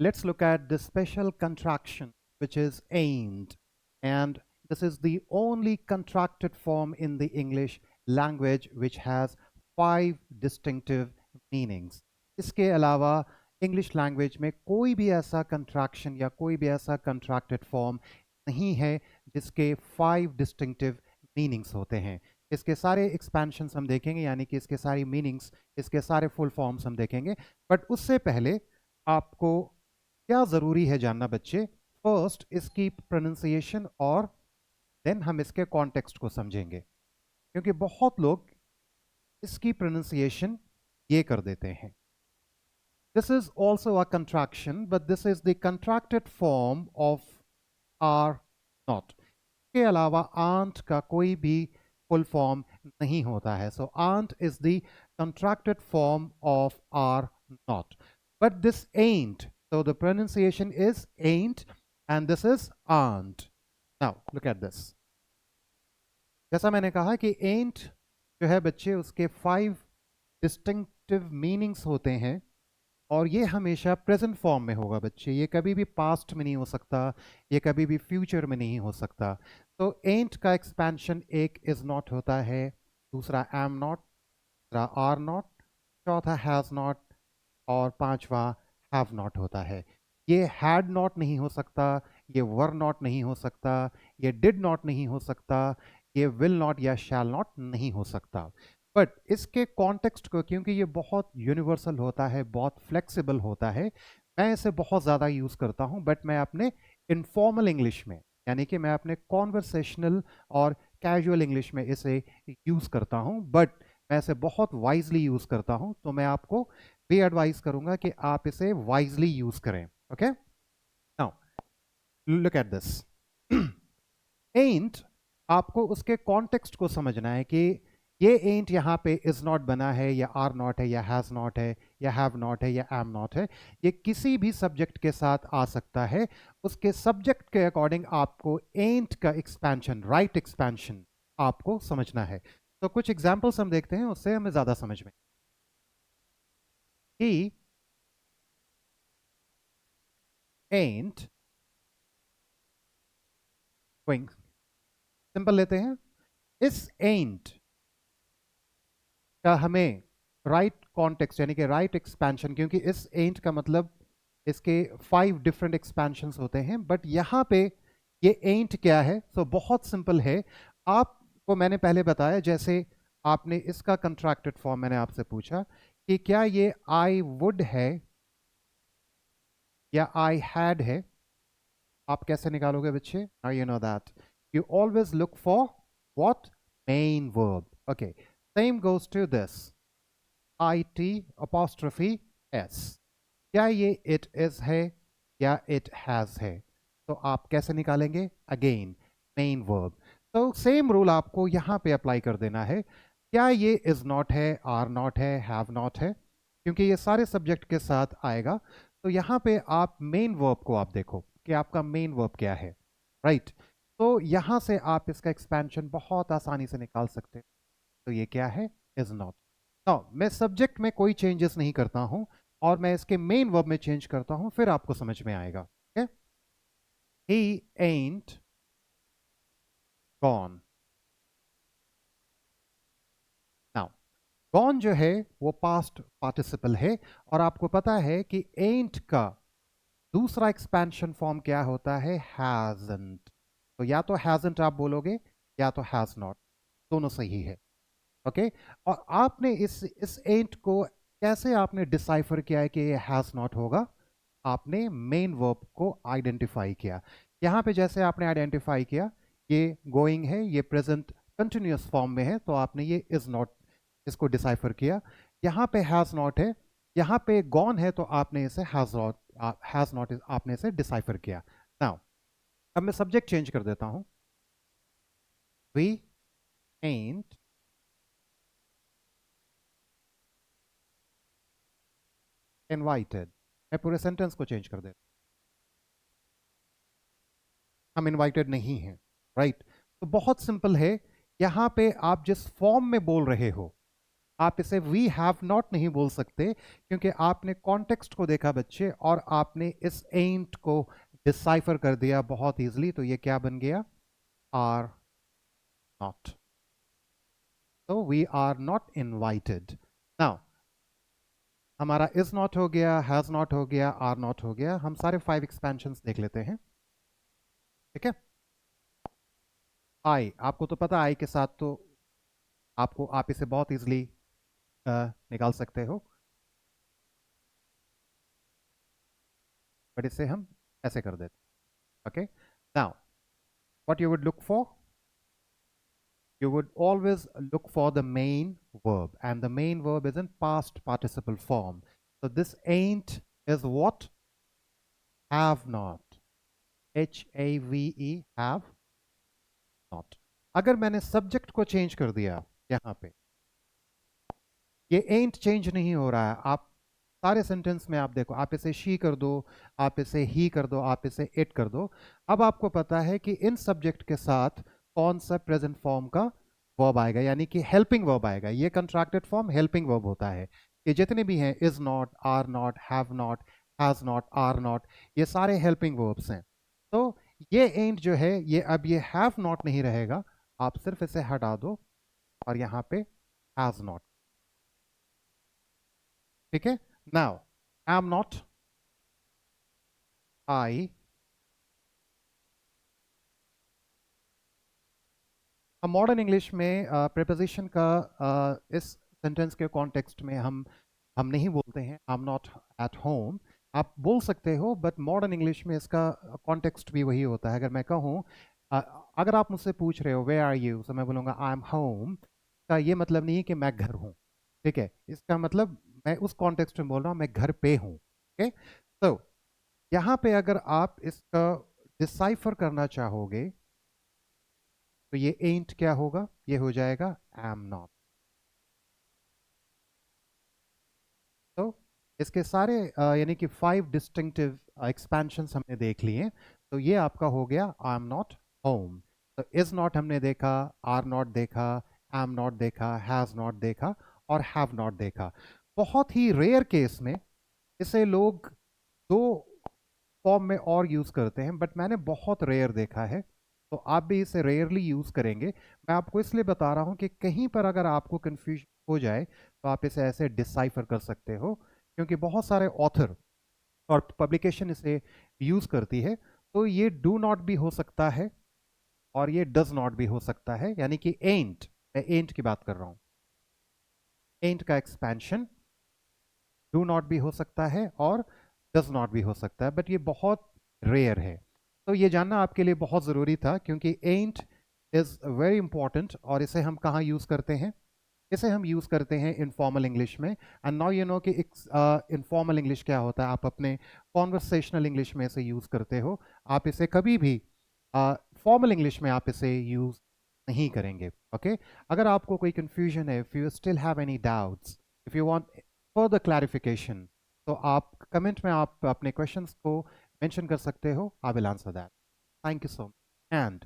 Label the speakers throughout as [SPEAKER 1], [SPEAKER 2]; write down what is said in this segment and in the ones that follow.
[SPEAKER 1] let's look at the special contraction which is ain't, and this is the only contracted form in the English language which has 5 distinctive meanings. इसके अलावा English language में कोई भी ऐसा contraction या कोई भी ऐसा कंट्रैक्टेड फॉर्म नहीं है जिसके 5 डिस्टिंक्टिव मीनिंग्स होते हैं. इसके सारे एक्सपेंशंस हम देखेंगे, यानी कि इसके सारी मीनिंग्स, इसके सारे फुल फॉर्म्स हम देखेंगे. बट उससे पहले आपको क्या ज़रूरी है जानना बच्चे? फर्स्ट इसकी प्रोनाउंसिएशन और देन हम इसके कॉन्टेक्स्ट को समझेंगे, क्योंकि बहुत लोग इसकी प्रोनाउंसिएशन ये कर देते हैं. This is also a contraction, but this is the contracted form of are not. के अलावा aren't का कोई भी full form नहीं होता है. So aren't is the contracted form of are not. But this ain't. So the pronunciation is ain't and this is aren't. Now look at this. जैसा मैंने कहा कि ain't जो है बच्चे उसके 5 distinctive meanings होते हैं और ये हमेशा प्रेजेंट फॉर्म में होगा बच्चे. ये कभी भी पास्ट में नहीं हो सकता, ये कभी भी फ्यूचर में नहीं हो सकता. तो एंट का एक्सपेंशन एक इज नॉट होता है, दूसरा एम नॉट, तीसरा आर नॉट, चौथा हैज नॉट और पांचवा हैव नॉट होता है. ये हैड नॉट नहीं हो सकता, ये वर नॉट नहीं हो सकता, ये डिड नॉट नहीं हो सकता, ये विल नॉट या शैल नॉट नहीं हो सकता. बट इसके कॉन्टेक्स्ट को, क्योंकि ये बहुत यूनिवर्सल होता है, बहुत फ्लेक्सिबल होता है, मैं इसे बहुत ज़्यादा यूज़ करता हूँ. बट मैं अपने इनफॉर्मल इंग्लिश में, यानी कि मैं अपने कॉन्वर्सेशनल और कैजुअल इंग्लिश में इसे यूज़ करता हूँ. बट मैं इसे बहुत वाइजली यूज़ करता हूँ, तो मैं आपको भी एडवाइस करूँगा कि आप इसे वाइजली यूज़ करें. Okay, now look at this. And आपको उसके कॉन्टेक्स्ट को समझना है कि ये एंट यहाँ पे इज नॉट बना है या आर नॉट है या हैज़ नॉट है या हैव नॉट है या एम नॉट है. ये किसी भी सब्जेक्ट के साथ आ सकता है. उसके सब्जेक्ट के अकॉर्डिंग आपको एंट का एक्सपेंशन, राइट एक्सपेंशन आपको समझना है. तो कुछ एग्जाम्पल्स हम देखते हैं, उससे हमें ज़्यादा समझ में. He ain't going. सिंपल लेते हैं. इस ain't का हमें राइट कॉन्टेक्स्ट यानी कि राइट एक्सपेंशन, क्योंकि इस एंट का मतलब इसके 5 डिफरेंट एक्सपेंशंस होते हैं. बट यहाँ पे ये एंट क्या है? तो बहुत सिंपल है. आपको मैंने पहले बताया, जैसे आपने इसका कंट्रैक्टेड फॉर्म मैंने आपसे पूछा कि क्या ये आई वुड है या आई हैड है. आप कैसे निकालोगे बच्चे? Now you know that you always look for what? Main verb. Okay, same goes to this IT apostrophe S. क्या ये it is है या it has है? तो आप कैसे निकालेंगे? Again main verb. तो सेम रूल आपको यहाँ पे अप्लाई कर देना है. क्या ये is not है, are not है, have not है? क्योंकि ये सारे सब्जेक्ट के साथ आएगा. तो यहाँ पे आप मेन वर्ब को आप देखो कि आपका मेन वर्ब क्या है. राइट तो यहाँ से आप इसका एक्सपेंशन बहुत आसानी से निकाल सकते हैं. तो ये क्या है? is not. मैं सब्जेक्ट में कोई चेंजेस नहीं करता हूं और मैं इसके मेन वर्ब में चेंज करता हूं, फिर आपको समझ में आएगा. He ain't gone. Now gone जो है वो पास्ट पार्टिसिपल है, और आपको पता है कि ain't का दूसरा एक्सपेंशन फॉर्म क्या होता है? hasn't. तो या तो hasn't आप बोलोगे या तो has not, दोनों सही है. ओके और आपने इस एंट को कैसे आपने डिसाइफर किया है कि ये हैज नॉट होगा? आपने मेन वर्ब को आइडेंटिफाई किया. यहाँ पे जैसे आपने आइडेंटिफाई किया, ये गोइंग है, ये प्रेजेंट कंटिन्यूअस फॉर्म में है, तो आपने ये इज नॉट इसको डिसाइफर किया. यहाँ पे हैज नॉट है, यहाँ पे गॉन है, तो आपने इसे हैज नॉट आपने इसे डिसाइफर किया. नाउ अब मैं सब्जेक्ट चेंज कर देता हूँ. We ain't invited. मैं पूरे सेंटेंस को चेंज कर देता हूं. हम इनवाइटेड नहीं हैं. राइट तो बहुत सिंपल है. यहां पे आप जिस फॉर्म में बोल रहे हो, आप इसे वी हैव नॉट नहीं बोल सकते, क्योंकि आपने कॉन्टेक्स्ट को देखा बच्चे, और आपने इस एंट को डिसाइफर कर दिया बहुत इजीली। तो ये क्या बन गया? Are not. तो we are not invited. Now हमारा इज नॉट हो गया, हैज नॉट हो गया, आर नॉट हो गया। हम सारे 5 एक्सपेंशंस देख लेते हैं। ठीक है। आई, आपको तो पता, आई के साथ तो आप इसे बहुत इजीली निकाल सकते हो, बट इसे हम ऐसे कर देते हैं। Okay, now what you would look for, you would always look for the main verb, and the main verb is in past participle form. So this ain't is what? Have not. HAVE, have not. अगर मैंने subject को change कर दिया यहां पे, ये ain't change नहीं हो रहा है। आप सारे सेंटेंस में आप देखो, आप इसे शी कर दो, आप इसे ही कर दो, आप इसे इट कर दो। अब आपको पता है कि इन सब्जेक्ट के साथ कौन सा प्रेजेंट फॉर्म का वर्ब आएगा, यानी कि हेल्पिंग वर्ब आएगा। ये कंट्रैक्टेड फॉर्म हेल्पिंग वर्ब होता है। ये जितने भी हैं, is not, are not, have not, has not, are not, ये सारे हेल्पिंग वर्ब्स हैं। तो ये एंड जो है, ये अब ये हैव नॉट नहीं रहेगा। आप सिर्फ इसे हटा दो और यहाँ पे हैज नॉट। ठीक है। Now am not, I, modern English में प्रीपोजिशन का इस सेंटेंस के कॉन्टेक्स्ट में हम नहीं बोलते हैं I am not at home. आप बोल सकते हो, बट मॉडर्न इंग्लिश में इसका कॉन्टेक्स्ट भी वही होता है। अगर मैं कहूँ, अगर आप मुझसे पूछ रहे हो वेयर आर यू, तो मैं बोलूँगा आई एम होम, का ये मतलब नहीं है कि मैं घर हूँ। ठीक है, इसका मतलब मैं उस कॉन्टेक्स्ट में बोल रहा हूँ, मैं घर पे हूँ। ओके, तो यहाँ पे अगर आप इसका डिसाइफर करना चाहोगे, तो ये एंट क्या होगा? ये हो जाएगा एम नॉट। तो इसके सारे यानी कि 5 डिस्टिंक्टिव एक्सपेंशंस हमने देख लिए। तो ये आपका हो गया आई एम नॉट होम। तो इज नॉट हमने देखा, आर नॉट देखा, एम नॉट देखा, हैज नॉट देखा, और हैव नॉट देखा। बहुत ही रेयर केस में इसे लोग दो फॉर्म में और यूज़ करते हैं, बट मैंने बहुत रेयर देखा है। तो आप भी इसे रेयरली यूज़ करेंगे। मैं आपको इसलिए बता रहा हूँ कि कहीं पर अगर आपको कन्फ्यूजन हो जाए, तो आप इसे ऐसे डिसाइफर कर सकते हो, क्योंकि बहुत सारे ऑथर और पब्लिकेशन इसे यूज़ करती है। तो ये डू नॉट भी हो सकता है, और ये डज नॉट भी हो सकता है, यानी कि एंट, मैं एंट की बात कर रहा हूँ। एंट का एक्सपेंशन डू नॉट भी हो सकता है और डज नॉट भी हो सकता है, बट ये बहुत रेयर है। तो ये जानना आपके लिए बहुत ज़रूरी था, क्योंकि एंट इज़ वेरी इंपॉर्टेंट। और इसे हम कहाँ यूज़ करते हैं? इसे हम यूज़ करते हैं इनफॉर्मल इंग्लिश में। एंड नाउ यू नो कि इनफॉर्मल इंग्लिश क्या होता है। आप अपने कॉन्वर्सेशनल इंग्लिश में इसे यूज़ करते हो। आप इसे कभी भी फॉर्मल इंग्लिश में आप इसे यूज़ नहीं करेंगे। ओके, अगर आपको कोई कंफ्यूजन है, if you still have any doubts, if you want further clarification, तो आप कमेंट में आप अपने क्वेश्चंस को मेंशन कर सकते हो। I will answer that. Thank you so much, and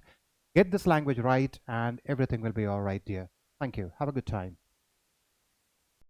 [SPEAKER 1] get this language right and everything will be all right, dear. Thank you. Have a good time.